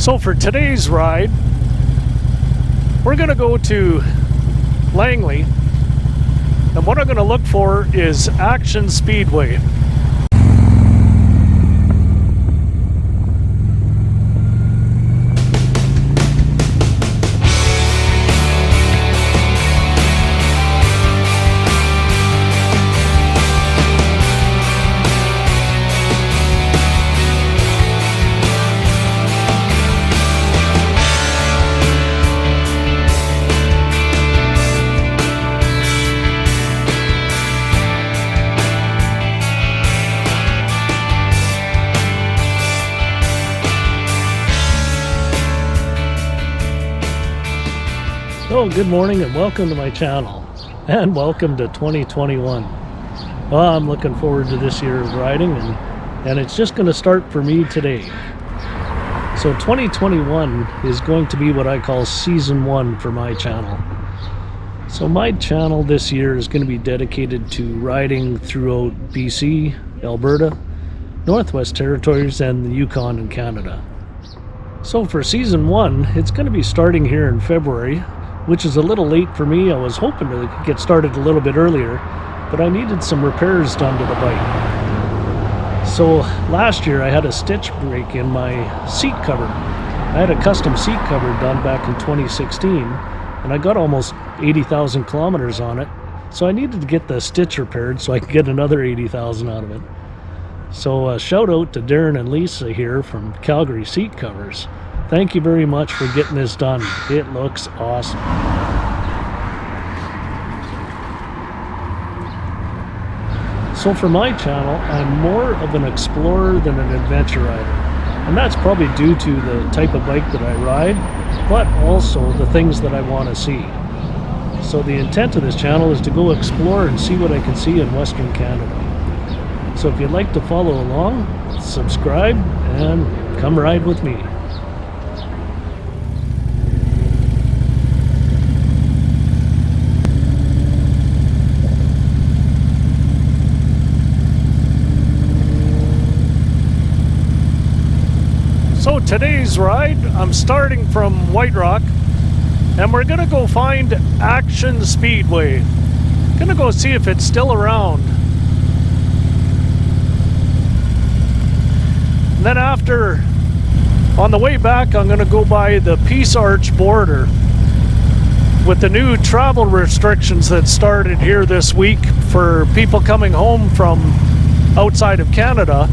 So for today's ride, we're going to go to Langley, and what I'm going to look for is Acton Speedway. So good morning and welcome to my channel, and welcome to 2021. Well, I'm looking forward to this year of riding, and it's just going to start for me today. So 2021 is going to be what I call season 1 for my channel. So my channel this year is going to be dedicated to riding throughout BC, Alberta, Northwest Territories, and the Yukon in Canada. So for season 1, it's going to be starting here in February, which is a little late for me. I was hoping to get started a little bit earlier, but I needed some repairs done to the bike. So last year I had a stitch break in my seat cover. I had a custom seat cover done back in 2016, and I got almost 80,000 kilometers on it. So I needed to get the stitch repaired so I could get another 80,000 out of it. So shout out to Darren and Lisa here from Calgary Seat Covers. Thank you very much for getting this done. It looks awesome. So for my channel, I'm more of an explorer than an adventure rider. And that's probably due to the type of bike that I ride, but also the things that I want to see. So the intent of this channel is to go explore and see what I can see in Western Canada. So if you'd like to follow along, subscribe and come ride with me. So today's ride, I'm starting from White Rock, and we're gonna go find Acton Speedway. Gonna go see if it's still around. And then after, on the way back, I'm gonna go by the Peace Arch border. With the new travel restrictions that started here this week for people coming home from outside of Canada,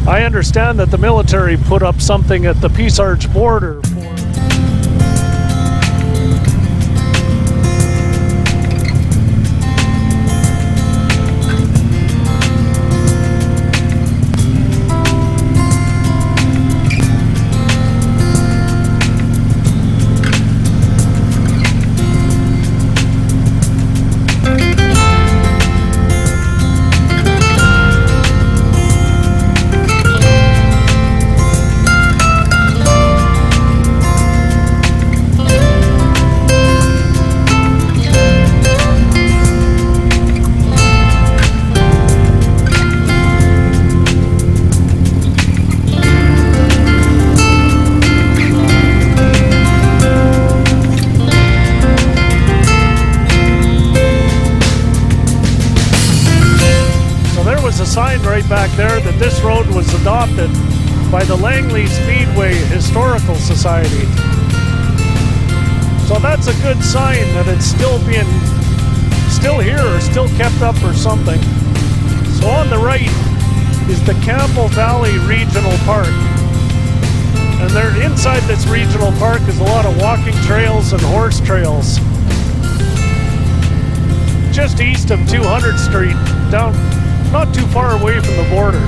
I understand that the military put up something at the Peace Arch border for... sign right back there that this road was adopted by the Langley Speedway Historical Society. So that's a good sign that it's still here or still kept up or something. So on the right is the Campbell Valley Regional Park. And there inside this regional park is a lot of walking trails and horse trails. Just east of 200th Street, down not too far away from the border.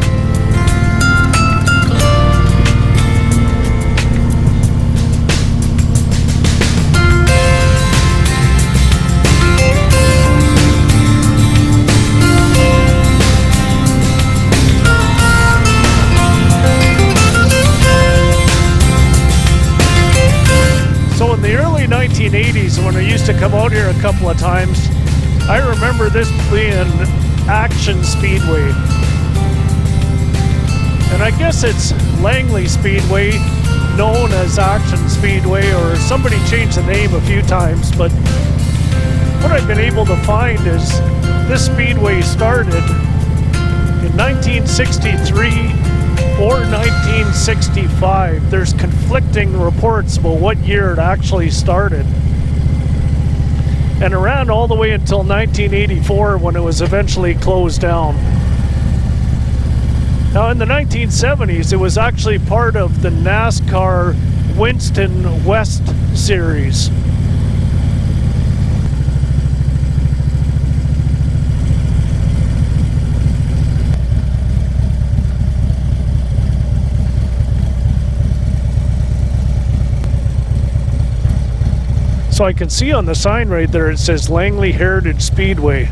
So in the early 1980s, when I used to come out here a couple of times, I remember this being Acton Speedway. And I guess it's Langley Speedway known as Acton Speedway, or somebody changed the name a few times, but what I've been able to find is this speedway started in 1963 or 1965. There's conflicting reports about what year it actually started. And it ran all the way until 1984 when it was eventually closed down. Now in the 1970s, it was actually part of the NASCAR Winston West Series. So I can see on the sign right there, it says Langley Heritage Speedway.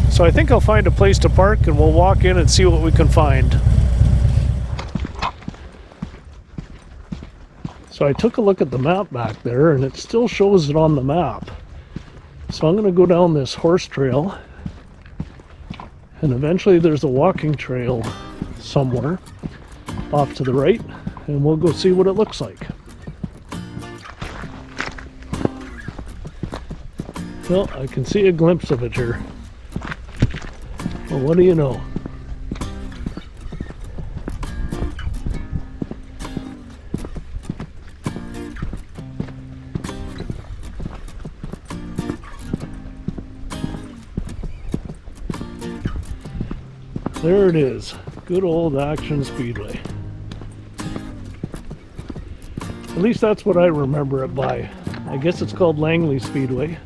So I think I'll find a place to park and we'll walk in and see what we can find. So I took a look at the map back there and it still shows it on the map. So I'm going to go down this horse trail and eventually there's a walking trail somewhere off to the right and we'll go see what it looks like. Well, I can see a glimpse of it here. Well, what do you know? There it is. Good old Acton Speedway. At least that's what I remember it by. I guess it's called Langley Speedway.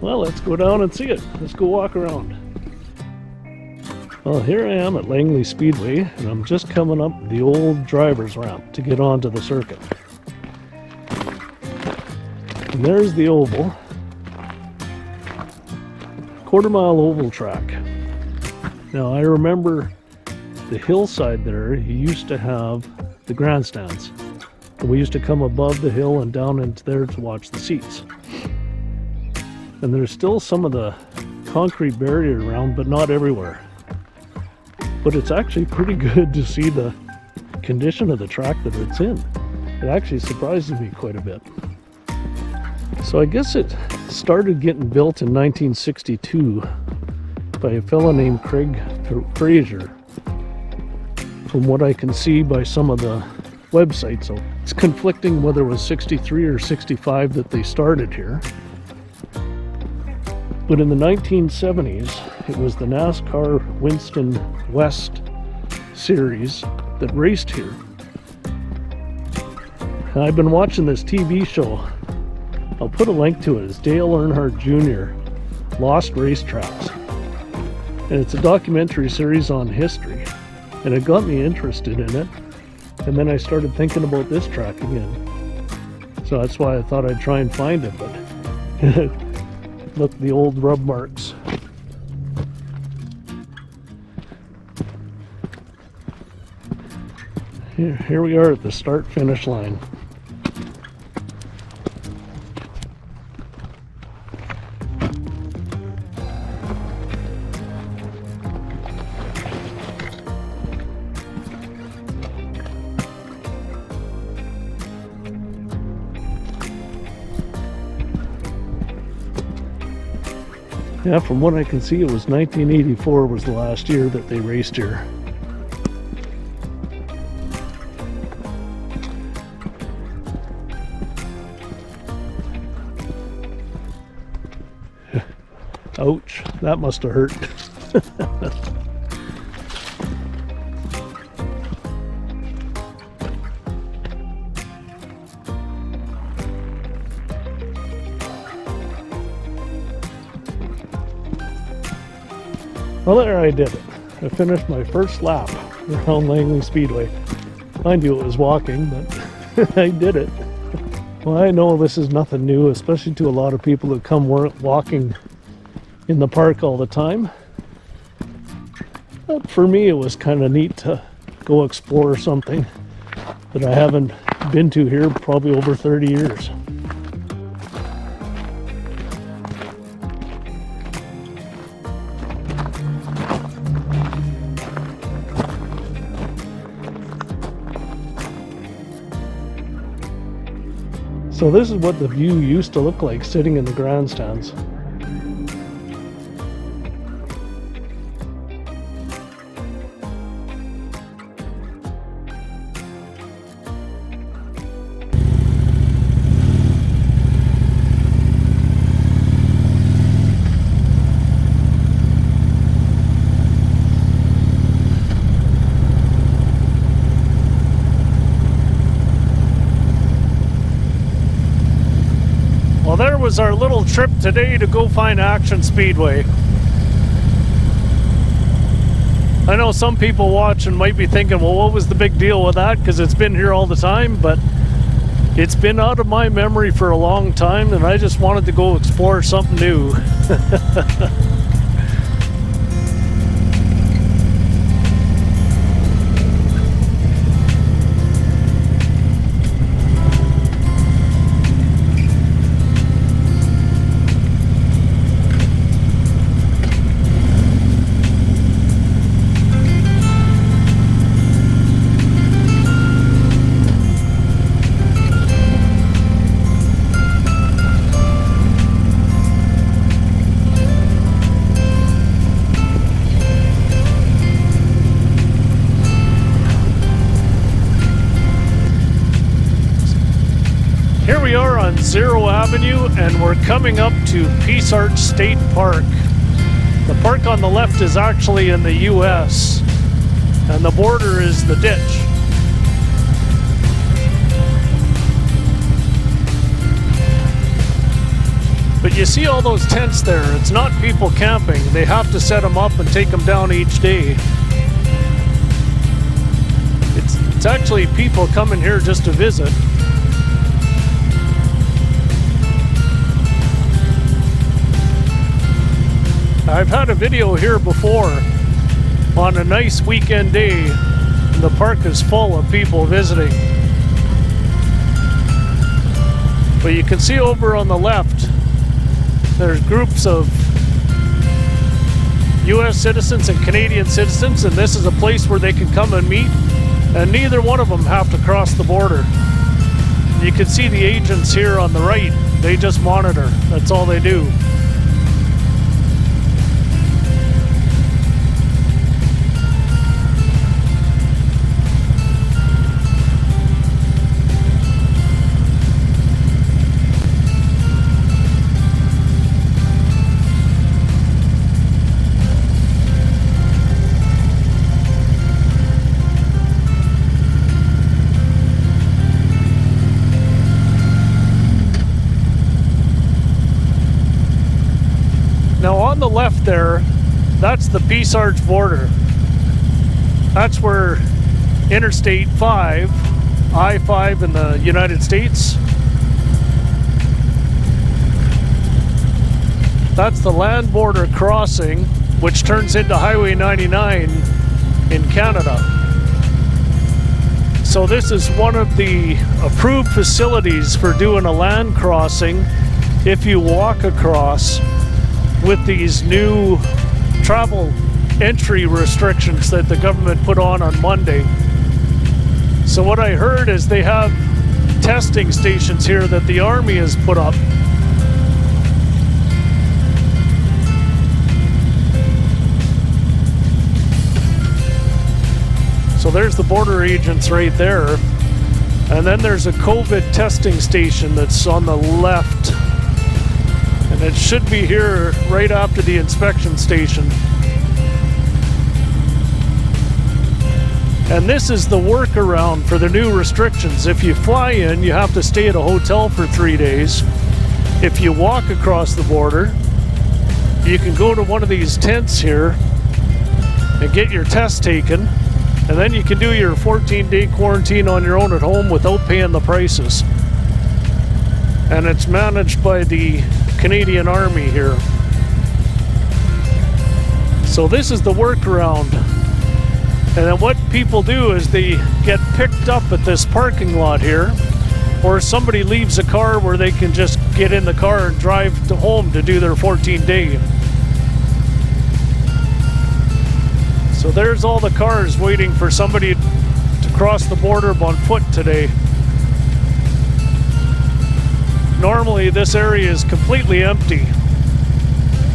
Well, let's go down and see it. Let's go walk around. Well, here I am at Langley Speedway, and I'm just coming up the old driver's ramp to get onto the circuit. And there's the oval. Quarter-mile oval track. Now, I remember the hillside there, you used to have the grandstands. And we used to come above the hill and down into there to watch the seats. And there's still some of the concrete barrier around, but not everywhere. But it's actually pretty good to see the condition of the track that it's in. It actually surprises me quite a bit. So I guess it started getting built in 1962 by a fellow named Craig Fraser, from what I can see by some of the websites. So it's conflicting whether it was 63 or 65 that they started here. But in the 1970s, it was the NASCAR Winston West Series that raced here. And I've been watching this TV show. I'll put a link to it. It's Dale Earnhardt Jr., Lost Racetracks. And it's a documentary series on history. And it got me interested in it. And then I started thinking about this track again. So that's why I thought I'd try and find it. But look, the old rub marks. Here we are at the start-finish line. Yeah, from what I can see, it was 1984 was the last year that they raced here. Ouch, that must have hurt. Well, there I did it. I finished my first lap around Langley Speedway. Mind you, it was walking, but I did it. Well, I know this is nothing new, especially to a lot of people that come walking in the park all the time. But for me, it was kind of neat to go explore something that I haven't been to here probably over 30 years. So this is what the view used to look like sitting in the grandstands. Well, there was our little trip today to go find Acton Speedway. I know some people watching might be thinking, well, what was the big deal with that? Because it's been here all the time, but it's been out of my memory for a long time, and I just wanted to go explore something new. Here we are on Zero Avenue, and we're coming up to Peace Arch State Park. The park on the left is actually in the US, and the border is the ditch. But you see all those tents there, it's not people camping. They have to set them up and take them down each day. It's actually people coming here just to visit. I've had a video here before on a nice weekend day, and the park is full of people visiting. But you can see over on the left, there's groups of US citizens and Canadian citizens, and this is a place where they can come and meet, and neither one of them have to cross the border. You can see the agents here on the right, they just monitor, that's all they do. Now on the left there, that's the Peace Arch border. That's where Interstate 5, I-5 in the United States. That's the land border crossing, which turns into Highway 99 in Canada. So this is one of the approved facilities for doing a land crossing if you walk across, with these new travel entry restrictions that the government put on Monday. So what I heard is they have testing stations here that the Army has put up. So there's the border agents right there. And then there's a COVID testing station that's on the left. And it should be here right after the inspection station. And this is the workaround for the new restrictions. If you fly in, you have to stay at a hotel for 3 days. If you walk across the border, you can go to one of these tents here and get your test taken. And then you can do your 14-day quarantine on your own at home without paying the prices. And it's managed by the Canadian Army here. So this is the workaround. And then what people do is they get picked up at this parking lot here, or somebody leaves a car where they can just get in the car and drive to home to do their 14-day. So there's all the cars waiting for somebody to cross the border on foot today. Normally this area is completely empty,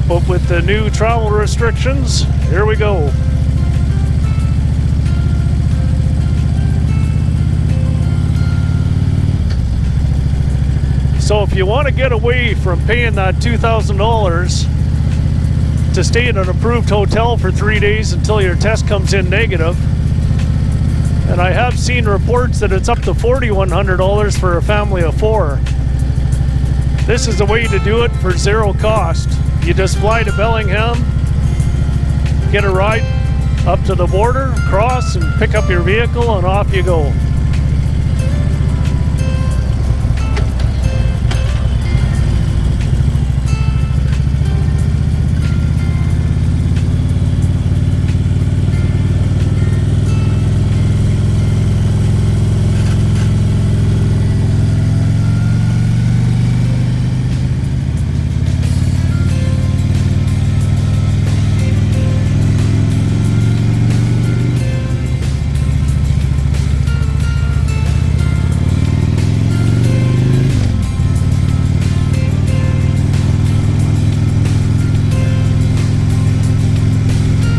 but with the new travel restrictions, here we go. So if you want to get away from paying that $2,000 to stay in an approved hotel for 3 days until your test comes in negative, and I have seen reports that it's up to $4,100 for a family of 4. This is a way to do it for zero cost. You just fly to Bellingham, get a ride up to the border, cross, and pick up your vehicle, and off you go.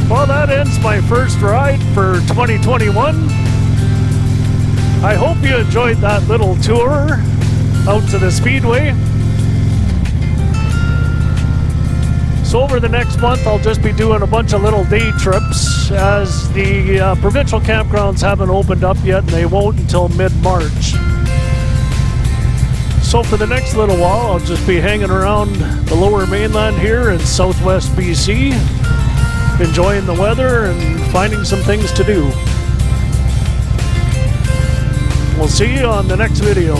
Well, that ends my first ride for 2021. I hope you enjoyed that little tour out to the Speedway. So over the next month, I'll just be doing a bunch of little day trips, as the provincial campgrounds haven't opened up yet, and they won't until mid-March. So for the next little while, I'll just be hanging around the lower mainland here in southwest BC, enjoying the weather and finding some things to do. We'll see you on the next video.